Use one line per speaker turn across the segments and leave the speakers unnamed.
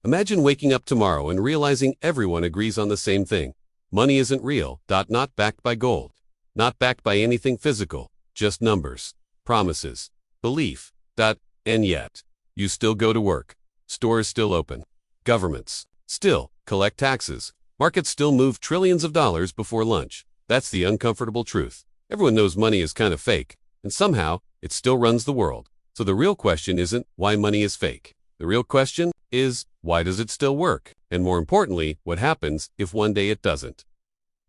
Imagine waking up tomorrow and realizing everyone agrees on the same thing. Money isn't real. Not backed by gold. Not backed by anything physical. Just numbers. Promises. Belief. And yet, you still go to work. Stores still open. Governments still collect taxes. Markets still move trillions of dollars before lunch. That's the uncomfortable truth. Everyone knows money is kind of fake, and somehow, it still runs the world. So the real question isn't why money is fake. The real question is, why does it still work? And more importantly, what happens if one day it doesn't?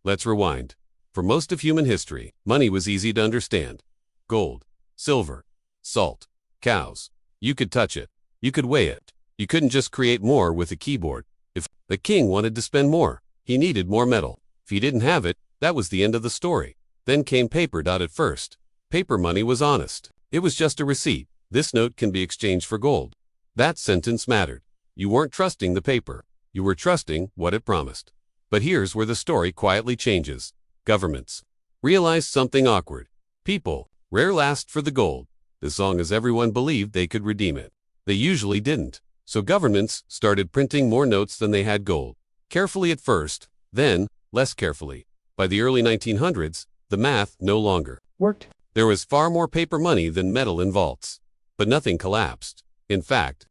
Let's rewind. For most of human history, money was easy to understand. Gold, silver, salt, cows. You could touch it. You could weigh it. You couldn't just create more with a keyboard. If the king wanted to spend more, he needed more metal. If he didn't have it, that was the end of the story. Then came paper. At first, paper money was honest. It was just a receipt. This note can be exchanged for gold. That sentence mattered. You weren't trusting the paper. You were trusting what it promised. But here's where the story quietly changes. Governments realized something awkward. People rarely asked for the gold, as long as everyone believed they could redeem it. They usually didn't. So governments started printing more notes than they had gold. Carefully at first, then less carefully. By the early 1900s, the math no longer
worked.
There was far more paper money than metal in vaults. But nothing collapsed. In fact,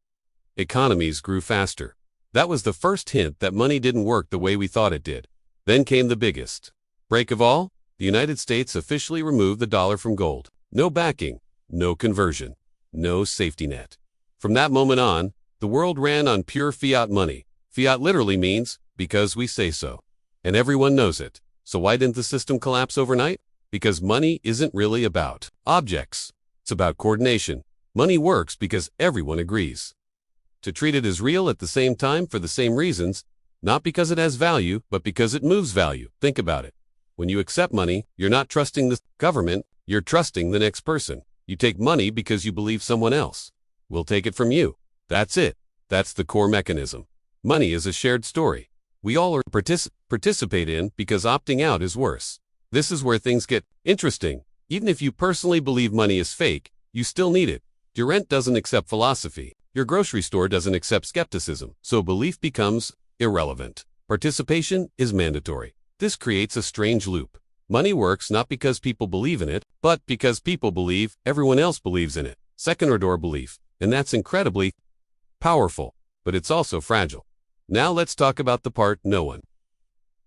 economies grew faster. That was the first hint that money didn't work the way we thought it did. Then came the biggest break of all. The United States officially removed the dollar from gold. No backing, no conversion, no safety net. From that moment on, the world ran on pure fiat money. Fiat literally means, because we say so. And everyone knows it. So why didn't the system collapse overnight? Because money isn't really about objects. It's about coordination. Money works because everyone agrees to treat it as real at the same time for the same reasons, not because it has value, but because it moves value. Think about it. When you accept money, you're not trusting the government, you're trusting the next person. You take money because you believe someone else will take it from you. That's it. That's the core mechanism. Money is a shared story. We all participate in because opting out is worse. This is where things get interesting. Even if you personally believe money is fake, you still need it. Your rent doesn't accept philosophy. Your grocery store doesn't accept skepticism. So belief becomes irrelevant. Participation is mandatory. This creates a strange loop. Money works not because people believe in it, but because people believe everyone else believes in it. Second-order belief. And that's incredibly powerful, but it's also fragile. Now let's talk about the part no one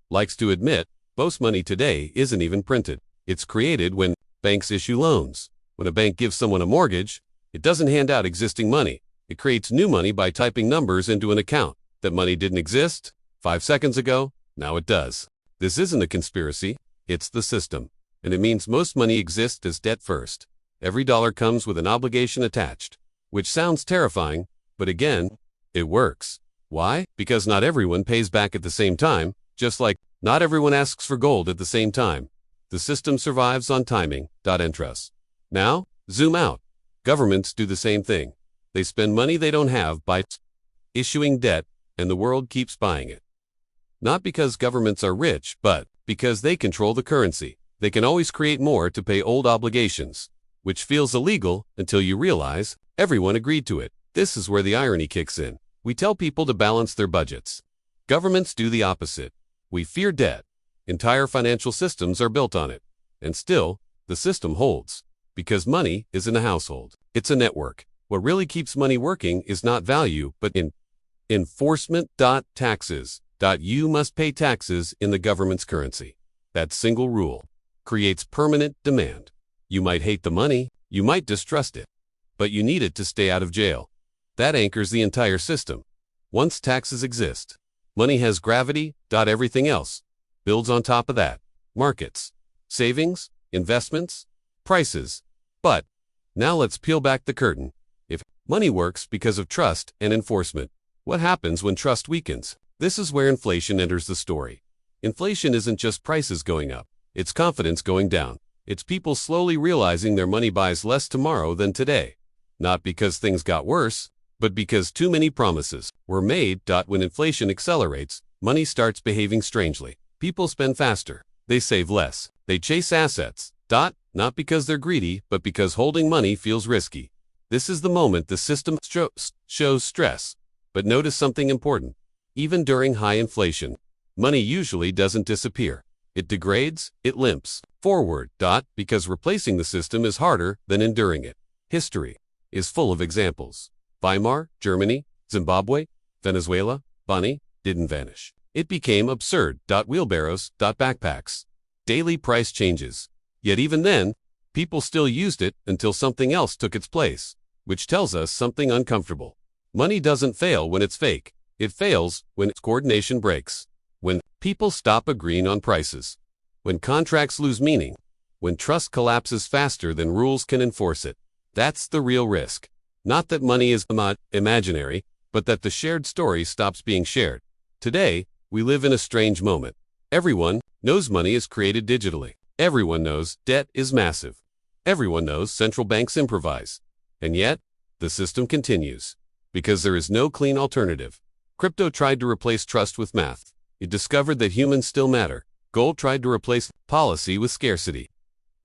likes to admit. Most money today isn't even printed. It's created when banks issue loans. When a bank gives someone a mortgage, it doesn't hand out existing money. It creates new money by typing numbers into an account. That money didn't exist 5 seconds ago, now it does. This isn't a conspiracy, it's the system. And it means most money exists as debt first. Every dollar comes with an obligation attached. Which sounds terrifying, but again, it works. Why? Because not everyone pays back at the same time, just like not everyone asks for gold at the same time. The system survives on timing. Interest. Now, zoom out. Governments do the same thing. They spend money they don't have by issuing debt, and the world keeps buying it. Not because governments are rich, but because they control the currency. They can always create more to pay old obligations, which feels illegal until you realize everyone agreed to it. This is where the irony kicks in. We tell people to balance their budgets. Governments do the opposite. We fear debt. Entire financial systems are built on it. And still, the system holds. Because money isn't a household. It's a network. What really keeps money working is not value, but enforcement. Taxes. You must pay taxes in the government's currency. That single rule creates permanent demand. You might hate the money, you might distrust it, but you need it to stay out of jail. That anchors the entire system. Once taxes exist, money has gravity. Everything else builds on top of that. Markets, savings, investments, prices. But now let's peel back the curtain. If money works because of trust and enforcement, what happens when trust weakens? This is where inflation enters the story. Inflation isn't just prices going up, it's confidence going down. It's people slowly realizing their money buys less tomorrow than today. Not because things got worse, but because too many promises were made. When inflation accelerates, money starts behaving strangely. People spend faster, they save less, they chase assets. Not because they're greedy, but because holding money feels risky. This is the moment the system shows stress. But notice something important. Even during high inflation, money usually doesn't disappear. It degrades, it limps forward, because replacing the system is harder than enduring it. History is full of examples. Weimar, Germany, Zimbabwe, Venezuela, money didn't vanish. It became absurd. Wheelbarrows, backpacks. Daily price changes. Yet even then, people still used it until something else took its place, which tells us something uncomfortable. Money doesn't fail when it's fake. It fails when its coordination breaks. When people stop agreeing on prices. When contracts lose meaning. When trust collapses faster than rules can enforce it. That's the real risk. Not that money is imaginary, but that the shared story stops being shared. Today, we live in a strange moment. Everyone knows money is created digitally. Everyone knows debt is massive. Everyone knows central banks improvise. And yet, the system continues. Because there is no clean alternative. Crypto tried to replace trust with math. It discovered that humans still matter. Gold tried to replace policy with scarcity.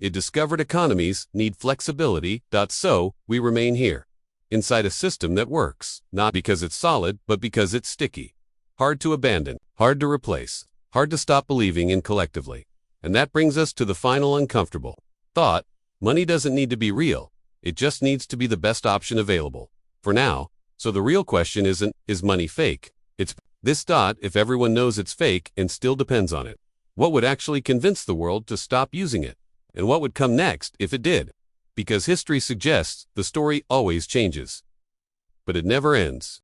It discovered economies need flexibility. So, we remain here. Inside a system that works. Not because it's solid, but because it's sticky. Hard to abandon. Hard to replace. Hard to stop believing in collectively. And that brings us to the final uncomfortable thought. Money doesn't need to be real. It just needs to be the best option available. For now. So the real question isn't, is money fake? It's this. If everyone knows it's fake and still depends on it, what would actually convince the world to stop using it? And what would come next if it did? Because history suggests the story always changes. But it never ends.